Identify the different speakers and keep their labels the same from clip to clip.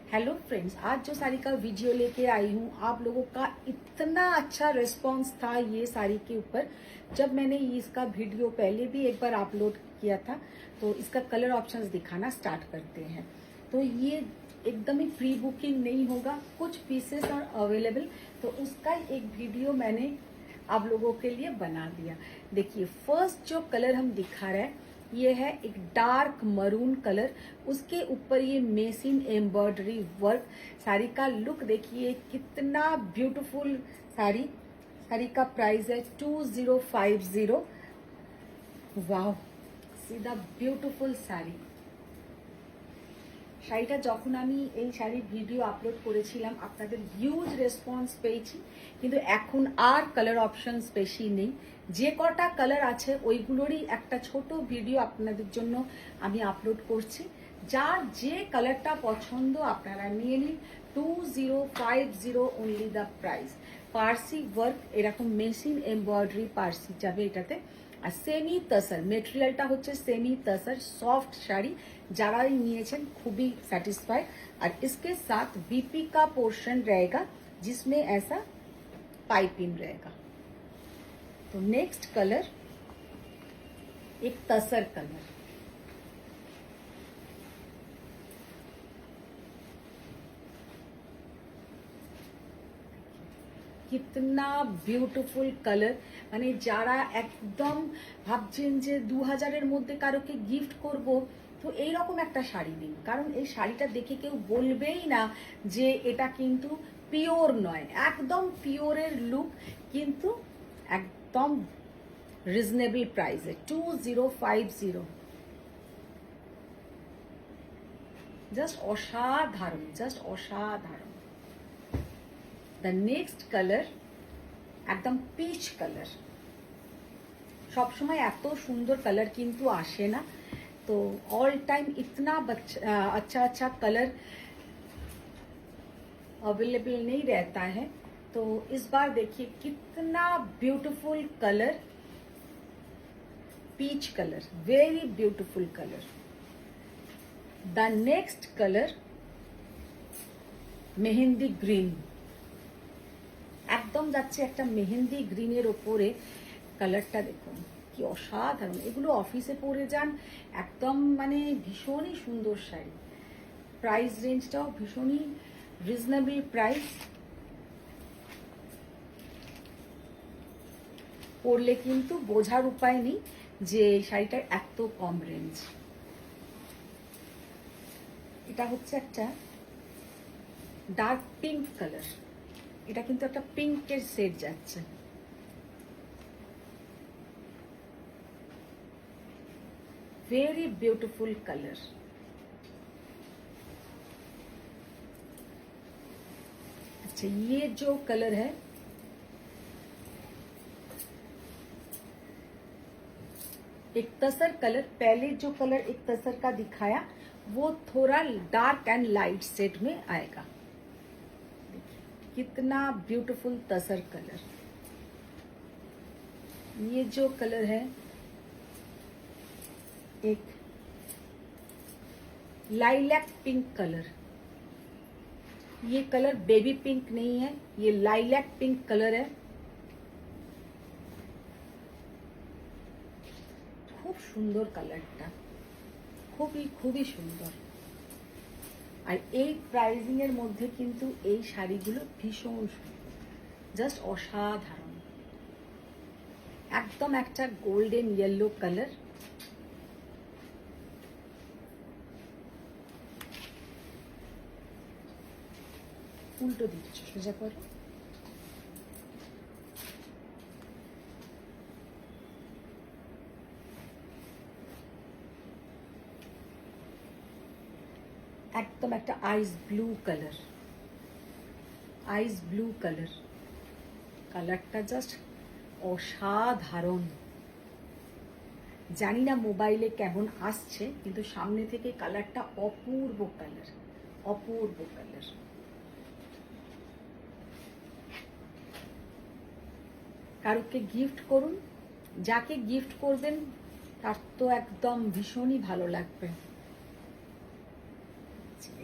Speaker 1: Hello friends, आज जो साड़ी का वीडियो लेके आई हूँ, आप लोगों का इतना अच्छा रिस्पांस था ये साड़ी के ऊपर। जब मैंने इसका वीडियो पहले भी एक बार अपलोड किया था, तो इसका कलर ऑप्शंस दिखाना स्टार्ट करते हैं। तो ये एकदम ही प्री बुकिंग नहीं होगा, कुछ पीसेस और अवेलेबल, तो उसका एक वीडियो मैंने आप लोगों के लिए बना दिया। देखिए, फर्स्ट जो कलर हम दिखा रहे हैं ये है एक डार्क मरून कलर, उसके ऊपर ये मेसिन एम्ब्रॉयडरी वर्क। साड़ी का लुक देखिए कितना ब्यूटीफुल साड़ी। साड़ी का प्राइस है 2050। वाह, सीधा ब्यूटीफुल শাড়ি। শাড়িটা যখন আমি এই শাড়ির ভিডিও আপলোড করেছিলাম আপনাদের হিউজ রেসপন্স পেয়েছি, কিন্তু এখন আর কালার অপশনস বেশি নেই। যে কটা কালার আছে ওইগুলোরই একটা ছোট ভিডিও আপনাদের জন্য আমি আপলোড করছি। যার যে কালারটা পছন্দ আপনারা নিয়ে নিন। 2050 only the price. Parsi work, এরকম মেশিন এমব্রয়ডারি পার্সি যাবে এটাতে। আর সেমি তসর, মেটেরিয়ালটা হচ্ছে সেমি তসর, सॉफ्ट শাড়ি। যারা নিয়েছেন খুবই স্যাটিসফাইড। আর इसके साथ बीपी का पोर्शन रहेगा जिसमें ऐसा पाइपिंग रहेगा। तो नेक्स्ट कलर एक तसर कलर। कितना ब्यूटीफुल कलर, মানে যারা একদম ভাবছেন যে 2000-এর মধ্যে কারোকে গিফট করব, তো এইরকম একটা শাড়ি দিন। কারণ এই শাড়িটা দেখে কেউ বলবেই না যে এটা কিন্তু পিওর নয়। একদম পিওরের লুক, কিন্তু একদম রিজনেবল প্রাইসে 2050। জাস্ট অসাধারণ, জাস্ট অসাধারণ। দ্য নেক্সট কালার একদম পিচ কালার। সবসময় এত সুন্দর কালার কিন্তু আসে না, तो ऑल टाइम इतना अच्छा अच्छा कलर अवेलेबल नहीं रहता है। तो इस बार देखिए कितना beautiful colour, peach colour, very beautiful colour. The next colour mehndi green. একদম যাচ্ছে একটা মেহেন্দি গ্রিনের ওপরে। কালারটা দেখুন কি অসাধারণ। এগুলো অফিসে পরে যান, একদম মানে ভীষণই সুন্দর শাড়ি। প্রাইস রেঞ্জটাও ভীষণই রিজনেবল প্রাইস। পরলে কিন্তু বোঝার উপায় নেই যে শাড়িটার এত কম রেঞ্জ। এটা হচ্ছে একটা ডার্ক পিঙ্ক কালার। এটা কিন্তু একটা পিঙ্কের শেড যাচ্ছে। Very beautiful colour. अच्छा, ये जो कलर है एक तसर कलर। पहले जो कलर एक तसर का दिखाया वो थोड़ा डार्क एंड लाइट शेड में आएगा। कितना ब्यूटीफुल तसर कलर। ये जो कलर है एक लाइलैक पिंक कलर। ये कलर बेबी पिंक नहीं है, ये लाइलैक पिंक कलर है। खूब सुंदर कलरটা, খুবই খুবই সুন্দর। আর এই প্রাইজিং এর মধ্যে কিন্তু এই শাড়িগুলো ভীষণ সুন্দর, জাস্ট অসাধারণ। একদম একটা গোল্ডেন ইয়েলো কালার। উল্টো দিচ্ছ, সোজা করো। একদম একটা আইস ব্লু কালার, আইস ব্লু কালার। কালারটা জাস্ট অসাধারণ। জানি না মোবাইলে কেমন আসছে, কিন্তু সামনে থেকে কালারটা অপূর্ব কালার, অপূর্ব কালার। কারোকে গিফট করুন, যাকে গিফট করবেন তার তো একদম ভীষণই ভালো লাগবে।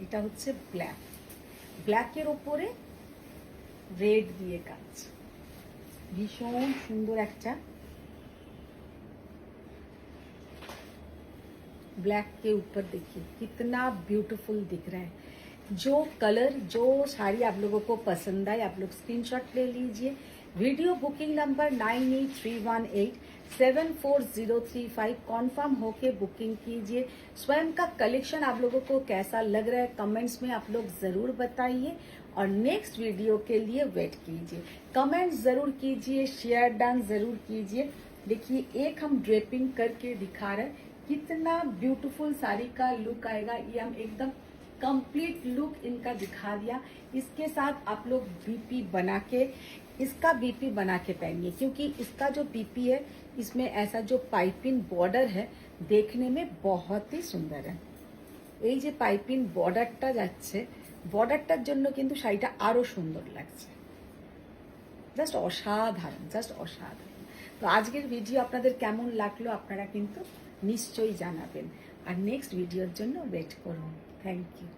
Speaker 1: এটা হচ্ছে ব্ল্যাক। ব্ল্যাকের ওপরে রেড দিয়ে কাজ, ভীষণ সুন্দর একটা ब्लैक के ऊपर देखिए कितना ब्यूटीफुल दिख रहा है। जो कलर जो साड़ी आप लोगों को पसंद आए आप लोग स्क्रीनशॉट ले लीजिए। वीडियो बुकिंग नंबर 9831874035 कॉन्फर्म होके बुकिंग कीजिए। स्वयं का कलेक्शन आप लोगों को कैसा लग रहा है कमेंट्स में आप लोग जरूर बताइए और नेक्स्ट वीडियो के लिए वेट कीजिए। कमेंट्स जरूर कीजिए, शेयर डन जरूर कीजिए। देखिए एक हम ड्रेपिंग करके दिखा रहे हैं कितना ब्यूटीफुल साड़ी का लुक आएगा। ये हम एकदम कंप्लीट लुक इनका दिखा दिया। इसके साथ आप लोग बीपी बना के इसका बीपी बना के पहनिए क्योंकि इसका जो बीपी है इसमें ऐसा जो पाइपिंग बॉर्डर है देखने में बहुत ही सुंदर है। এই যে পাইপিং বর্ডারটা যাচ্ছে বর্ডারটার জন্য কিন্তু শাড়িটা আরো সুন্দর লাগছে। জাস্ট অসাধারণ, জাস্ট অসাধারণ। তো আজকের ভিডিও আপনাদের কেমন লাগলো আপনারা কিন্তু নিশ্চয়ই জানাবেন আর নেক্সট ভিডিওর জন্য ওয়েট করুন। Thank you.